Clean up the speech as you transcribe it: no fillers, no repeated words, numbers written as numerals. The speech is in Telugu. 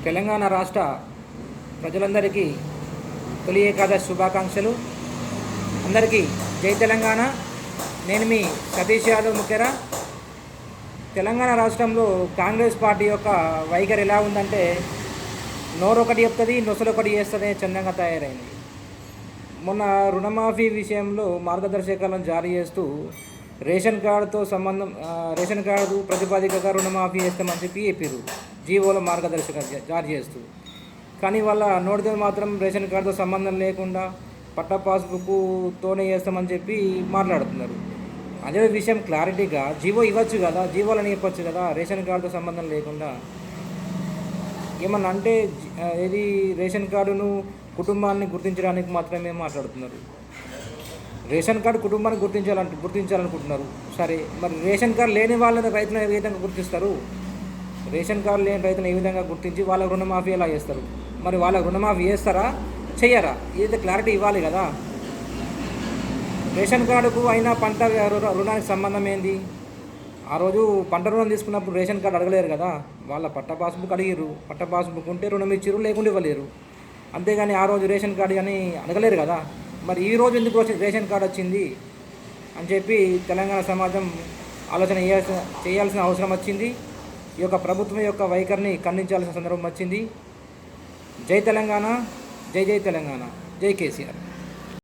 తెలంగాణ రాష్ట్ర ప్రజలందరికీ తొలి ఏకాదశి శుభాకాంక్షలు. అందరికీ జై తెలంగాణ. నేను మీ సతీష్ యాదవ్ ముఖ్యరా. తెలంగాణ రాష్ట్రంలో కాంగ్రెస్ పార్టీ యొక్క వైఖరి ఎలా ఉందంటే, నోరొకటి చెప్తుంది, నొసలొకటి చేస్తుంది చందంగా తయారైంది. మొన్న రుణమాఫీ విషయంలో మార్గదర్శకాలను జారీ చేస్తూ రేషన్ కార్డు ప్రతిపాదికగా రుణమాఫీ చేస్తామని చెప్పి చెప్పారు, జీవోలో మార్గదర్శకాలు జారీ చేస్తూ. కానీ వాళ్ళ నోటితో మాత్రం రేషన్ కార్డుతో సంబంధం లేకుండా పట్టా పాస్బుక్తోనే చేస్తామని చెప్పి మాట్లాడుతున్నారు. అదే విషయం క్లారిటీగా జీవో ఇవ్వచ్చు కదా, జీవోలని చెప్పచ్చు కదా, రేషన్ కార్డుతో సంబంధం లేకుండా. ఏమన్నా అంటే ఏది రేషన్ కార్డును కుటుంబాన్ని గుర్తించడానికి మాత్రమే మాట్లాడుతున్నారు. రేషన్ కార్డు కుటుంబాన్ని గుర్తించాలనుకుంటున్నారు. సరే, మరి రేషన్ కార్డు లేని వాళ్ళని రైతులను ఏ విధంగా గుర్తిస్తారు? రేషన్ కార్డు లేని రైతులను ఏ విధంగా గుర్తించి వాళ్ళకు రుణమాఫీ ఎలా చేస్తారు? మరి వాళ్ళకు రుణమాఫీ చేస్తారా, చెయ్యరా? ఇదైతే క్లారిటీ ఇవ్వాలి కదా. రేషన్ కార్డుకు అయినా పంట రుణానికి సంబంధం ఏంది? ఆ రోజు పంట రుణం తీసుకున్నప్పుడు రేషన్ కార్డు అడగలేరు కదా. వాళ్ళ పట్ట పాస్బుక్ అడిగిర్రు, పట్ట పాస్బుక్ ఉంటే రుణం ఇచ్చిర్రు, లేకుండా ఇవ్వలేరు. అంతేగాని ఆ రోజు రేషన్ కార్డు అని అడగలేరు కదా. మరి ఈ రోజు ఎందుకు రేషన్ కార్డు వచ్చింది అని చెప్పి తెలంగాణ సమాజం ఆలోచన చేయాల్సిన అవసరం వచ్చింది. ఈ యొక్క ప్రభుత్వం యొక్క వైఖరిని ఖండించాల్సిన సందర్భం వచ్చింది. జై తెలంగాణ, జై జై తెలంగాణ, జై కేసీఆర్.